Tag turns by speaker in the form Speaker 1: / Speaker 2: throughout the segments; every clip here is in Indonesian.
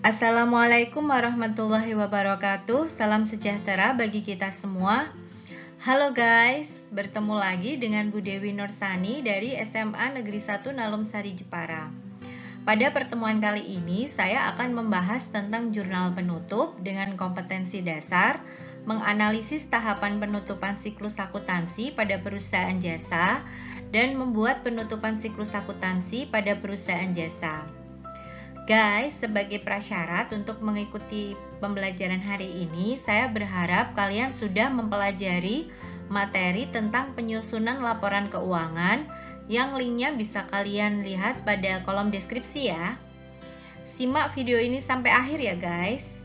Speaker 1: Assalamualaikum warahmatullahi wabarakatuh. Salam sejahtera bagi kita semua. Halo guys, bertemu lagi dengan Bu Dewi Nursani dari SMA Negeri 1 Nalumsari Jepara. Pada pertemuan kali ini saya akan membahas tentang jurnal penutup dengan kompetensi dasar, menganalisis tahapan penutupan siklus akuntansi pada perusahaan jasa, dan membuat penutupan siklus akuntansi pada perusahaan jasa. Guys, sebagai prasyarat untuk mengikuti pembelajaran hari ini, saya berharap kalian sudah mempelajari materi tentang penyusunan laporan keuangan yang linknya bisa kalian lihat pada kolom deskripsi ya. Simak video ini sampai akhir ya guys.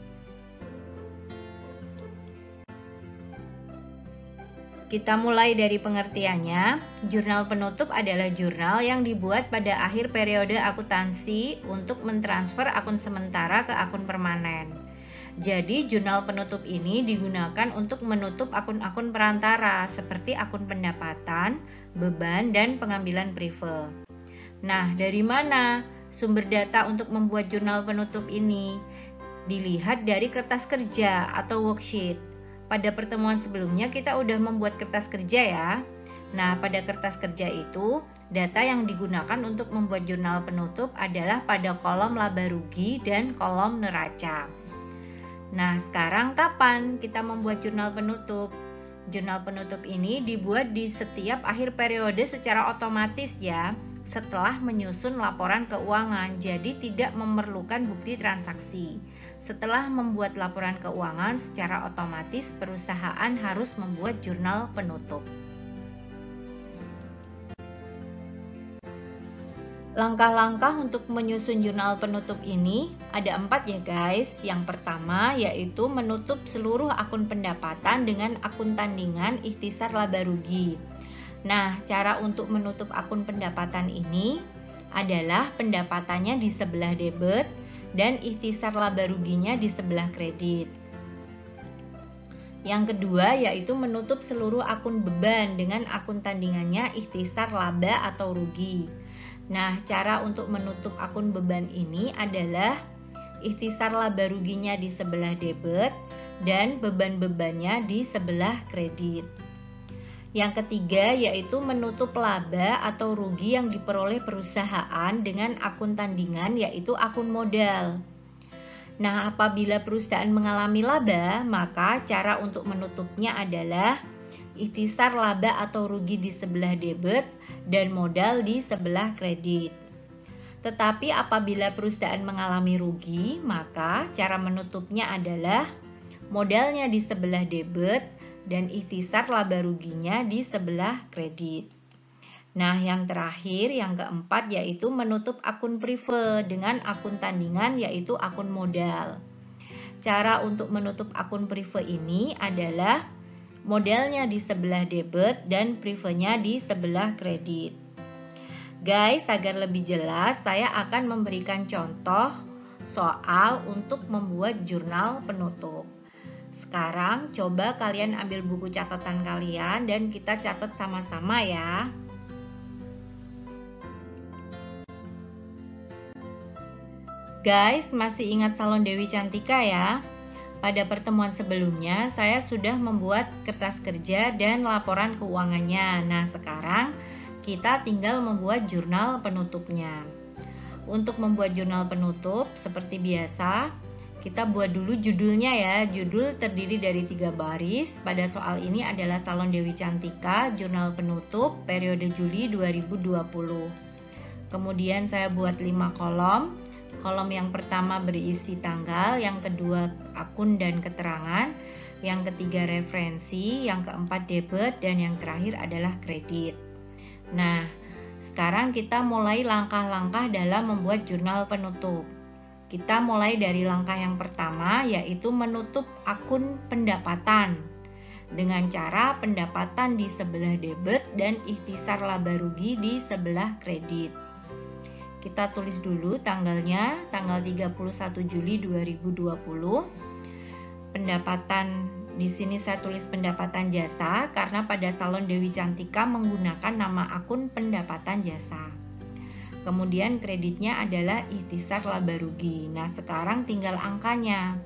Speaker 1: Kita mulai dari pengertiannya. Jurnal penutup adalah jurnal yang dibuat pada akhir periode akuntansi untuk mentransfer akun sementara ke akun permanen. Jadi, jurnal penutup ini digunakan untuk menutup akun-akun perantara seperti akun pendapatan, beban, dan pengambilan prive. Nah, dari mana sumber data untuk membuat jurnal penutup ini? Dilihat dari kertas kerja atau worksheet. Pada pertemuan sebelumnya kita udah membuat kertas kerja ya. Nah, pada kertas kerja itu, data yang digunakan untuk membuat jurnal penutup adalah pada kolom laba rugi dan kolom neraca. Nah, sekarang kapan kita membuat jurnal penutup? Jurnal penutup ini dibuat di setiap akhir periode secara otomatis ya, setelah menyusun laporan keuangan, jadi tidak memerlukan bukti transaksi. Setelah membuat laporan keuangan, secara otomatis perusahaan harus membuat jurnal penutup. Langkah-langkah untuk menyusun jurnal penutup ini ada 4 ya guys. Yang pertama yaitu menutup seluruh akun pendapatan dengan akun tandingan ikhtisar laba rugi. Nah, cara untuk menutup akun pendapatan ini adalah pendapatannya di sebelah debit dan ikhtisar laba ruginya di sebelah kredit. Yang kedua yaitu menutup seluruh akun beban dengan akun tandingannya ikhtisar laba atau rugi. Nah, cara untuk menutup akun beban ini adalah ikhtisar laba ruginya di sebelah debit dan beban-bebannya di sebelah kredit. Yang ketiga yaitu menutup laba atau rugi yang diperoleh perusahaan dengan akun tandingan yaitu akun modal. Nah, apabila perusahaan mengalami laba, maka cara untuk menutupnya adalah ikhtisar laba atau rugi di sebelah debit dan modal di sebelah kredit. Tetapi apabila perusahaan mengalami rugi, maka cara menutupnya adalah modalnya di sebelah debit dan ikhtisar laba ruginya di sebelah kredit. Nah, yang terakhir, yang keempat yaitu menutup akun prive dengan akun tandingan yaitu akun modal. Cara untuk menutup akun prive ini adalah modalnya di sebelah debit dan privenya di sebelah kredit. Guys, agar lebih jelas, saya akan memberikan contoh soal untuk membuat jurnal penutup. Sekarang coba kalian ambil buku catatan kalian dan kita catat sama-sama ya. Guys, masih ingat salon Dewi Cantika ya? Pada pertemuan sebelumnya saya sudah membuat kertas kerja dan laporan keuangannya. Nah, sekarang kita tinggal membuat jurnal penutupnya. Untuk membuat jurnal penutup seperti biasa, kita buat dulu judulnya ya. Judul terdiri dari 3 baris. Pada soal ini adalah Salon Dewi Cantika, jurnal penutup periode Juli 2020. Kemudian saya buat 5 kolom. Kolom yang pertama berisi tanggal, yang kedua akun dan keterangan, yang ketiga referensi, yang keempat debit, dan yang terakhir adalah kredit. Nah, sekarang kita mulai langkah-langkah dalam membuat jurnal penutup. Kita mulai dari langkah yang pertama yaitu menutup akun pendapatan dengan cara pendapatan di sebelah debit dan ikhtisar laba rugi di sebelah kredit. Kita tulis dulu tanggalnya, tanggal 31 Juli 2020. Pendapatan di sini saya tulis pendapatan jasa karena pada Salon Dewi Cantika menggunakan nama akun pendapatan jasa. Kemudian kreditnya adalah ikhtisar laba rugi. Nah, sekarang tinggal angkanya.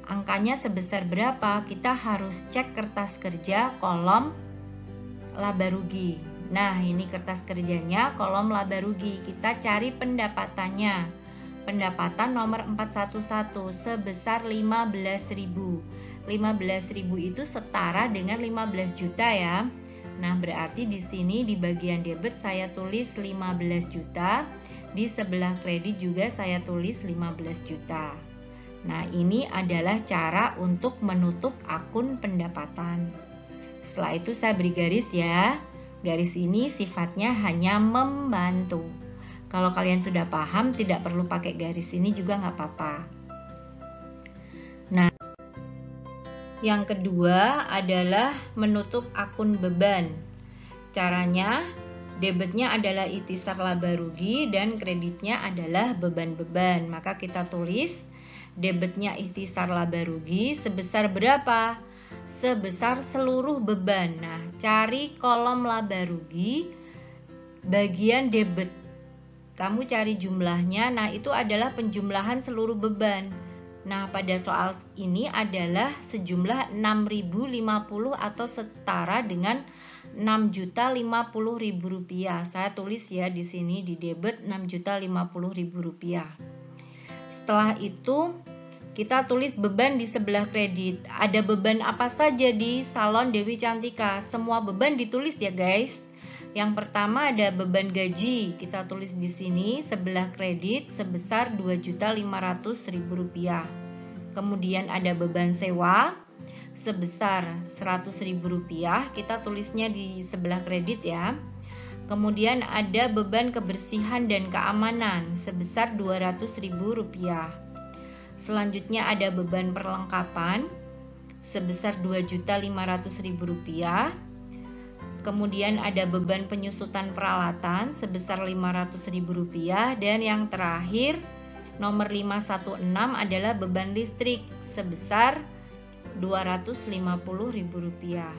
Speaker 1: Angkanya sebesar berapa? Kita harus cek kertas kerja kolom laba rugi. Nah, ini kertas kerjanya kolom laba rugi. Kita cari pendapatannya. Pendapatan nomor 411 sebesar 15.000. 15.000 itu setara dengan 15 juta ya. Nah, berarti di sini di bagian debit saya tulis 15 juta, di sebelah kredit juga saya tulis 15 juta. Nah, ini adalah cara untuk menutup akun pendapatan. Setelah itu saya beri garis ya. Garis ini sifatnya hanya membantu. Kalau kalian sudah paham, tidak perlu pakai garis ini juga nggak apa-apa. Nah, yang kedua adalah menutup akun beban. Caranya, debitnya adalah ikhtisar laba rugi dan kreditnya adalah beban-beban. Maka kita tulis debitnya ikhtisar laba rugi sebesar berapa? Sebesar seluruh beban. Nah, cari kolom laba rugi bagian debit. Kamu cari jumlahnya. Nah, itu adalah penjumlahan seluruh beban. Nah, pada soal ini adalah sejumlah 6.050 atau setara dengan 6.050.000 rupiah. Saya tulis ya di sini di debit 6.050.000 rupiah. Setelah itu kita tulis beban di sebelah kredit. Ada beban apa saja di Salon Dewi Cantika? Semua beban ditulis ya guys. Yang pertama ada beban gaji, kita tulis di sini sebelah kredit sebesar 2.500.000 rupiah. Kemudian ada beban sewa sebesar 100.000 rupiah, kita tulisnya di sebelah kredit ya. Kemudian ada beban kebersihan dan keamanan sebesar 200.000 rupiah. Selanjutnya ada beban perlengkapan sebesar 2.500.000 rupiah. Kemudian ada beban penyusutan peralatan sebesar 500.000 rupiah. Dan yang terakhir nomor 516 adalah beban listrik sebesar 250.000 rupiah.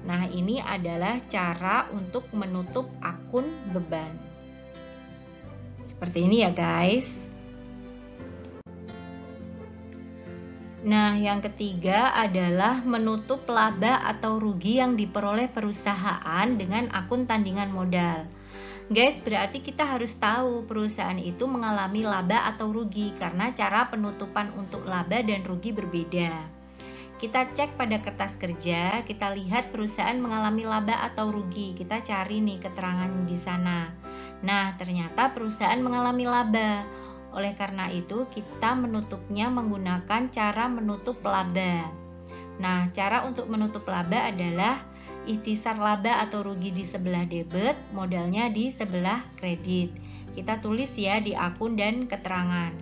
Speaker 1: Nah, ini adalah cara untuk menutup akun beban. Seperti ini ya guys. Nah, yang ketiga adalah menutup laba atau rugi yang diperoleh perusahaan dengan akun tandingan modal. Guys, berarti kita harus tahu perusahaan itu mengalami laba atau rugi karena cara penutupan untuk laba dan rugi berbeda. Kita cek pada kertas kerja, kita lihat perusahaan mengalami laba atau rugi. Kita cari nih keterangan di sana. Nah, ternyata perusahaan mengalami laba. Oleh karena itu, kita menutupnya menggunakan cara menutup laba. Nah, cara untuk menutup laba adalah ikhtisar laba atau rugi di sebelah debit, modalnya di sebelah kredit. Kita tulis ya di akun dan keterangan.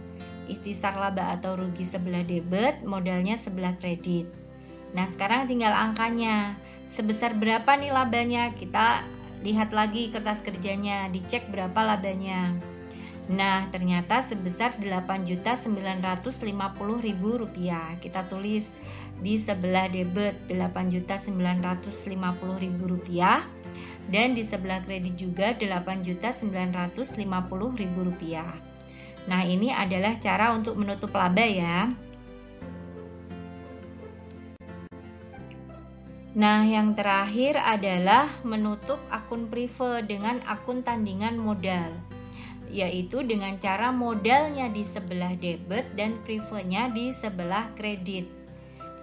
Speaker 1: Ikhtisar laba atau rugi sebelah debit, modalnya sebelah kredit. Nah, sekarang tinggal angkanya. Sebesar berapa nih labanya? Kita lihat lagi kertas kerjanya, dicek berapa labanya. Nah, ternyata sebesar 8.950.000 rupiah. Kita tulis di sebelah debit 8.950.000 rupiah dan di sebelah kredit juga 8.950.000 rupiah. Nah, ini adalah cara untuk menutup laba ya. Nah, yang terakhir adalah menutup akun prive dengan akun tandingan modal, yaitu dengan cara modalnya di sebelah debit dan privenya di sebelah kredit.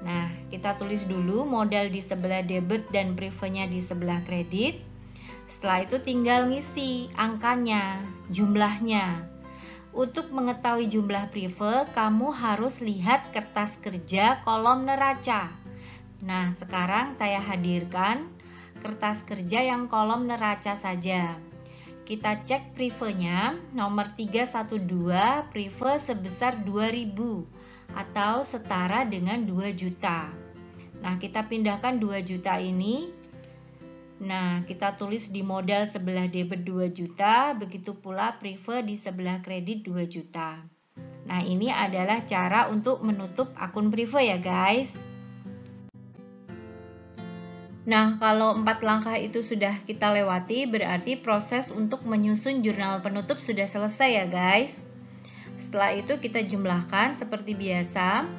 Speaker 1: Nah, kita tulis dulu modal di sebelah debit dan privenya di sebelah kredit. Setelah itu tinggal ngisi angkanya, jumlahnya. Untuk mengetahui jumlah prive, kamu harus lihat kertas kerja kolom neraca. Nah, sekarang saya hadirkan kertas kerja yang kolom neraca saja. Kita cek privenya, nomor 312, prive sebesar 2.000 atau setara dengan 2 juta. Nah, kita pindahkan 2 juta ini. Nah, kita tulis di modal sebelah debit 2 juta, begitu pula prive di sebelah kredit 2 juta. Nah, ini adalah cara untuk menutup akun prive ya guys. Nah, kalau 4 langkah itu sudah kita lewati, berarti proses untuk menyusun jurnal penutup sudah selesai ya guys. Setelah itu kita jumlahkan seperti biasa.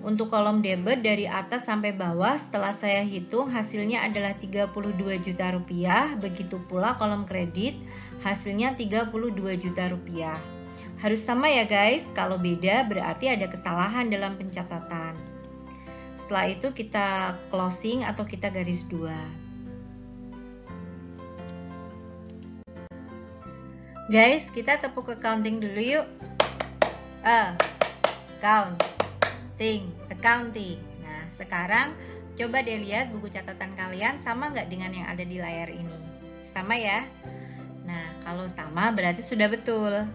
Speaker 1: Untuk kolom debit dari atas sampai bawah, setelah saya hitung hasilnya adalah 32 juta rupiah. Begitu pula kolom kredit, hasilnya 32 juta rupiah. Harus sama ya guys, kalau beda berarti ada kesalahan dalam pencatatan. Setelah itu kita closing atau kita garis 2. Guys, kita tepuk accounting dulu yuk. Accounting. Nah, sekarang coba deh lihat buku catatan kalian sama nggak dengan yang ada di layar ini? Sama ya? Nah, kalau sama berarti sudah betul.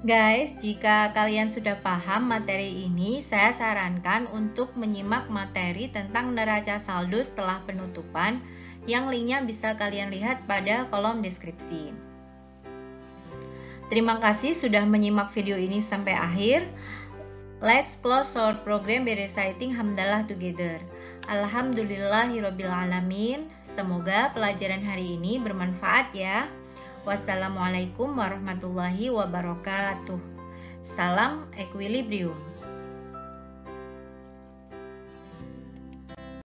Speaker 1: Guys, jika kalian sudah paham materi ini, saya sarankan untuk menyimak materi tentang neraca saldo setelah penutupan yang linknya bisa kalian lihat pada kolom deskripsi. Terima kasih sudah menyimak video ini sampai akhir. Let's close our program by reciting hamdalah together. Alhamdulillahirobbilalamin. Semoga pelajaran hari ini bermanfaat ya. Wassalamualaikum warahmatullahi wabarakatuh. Salam equilibrium.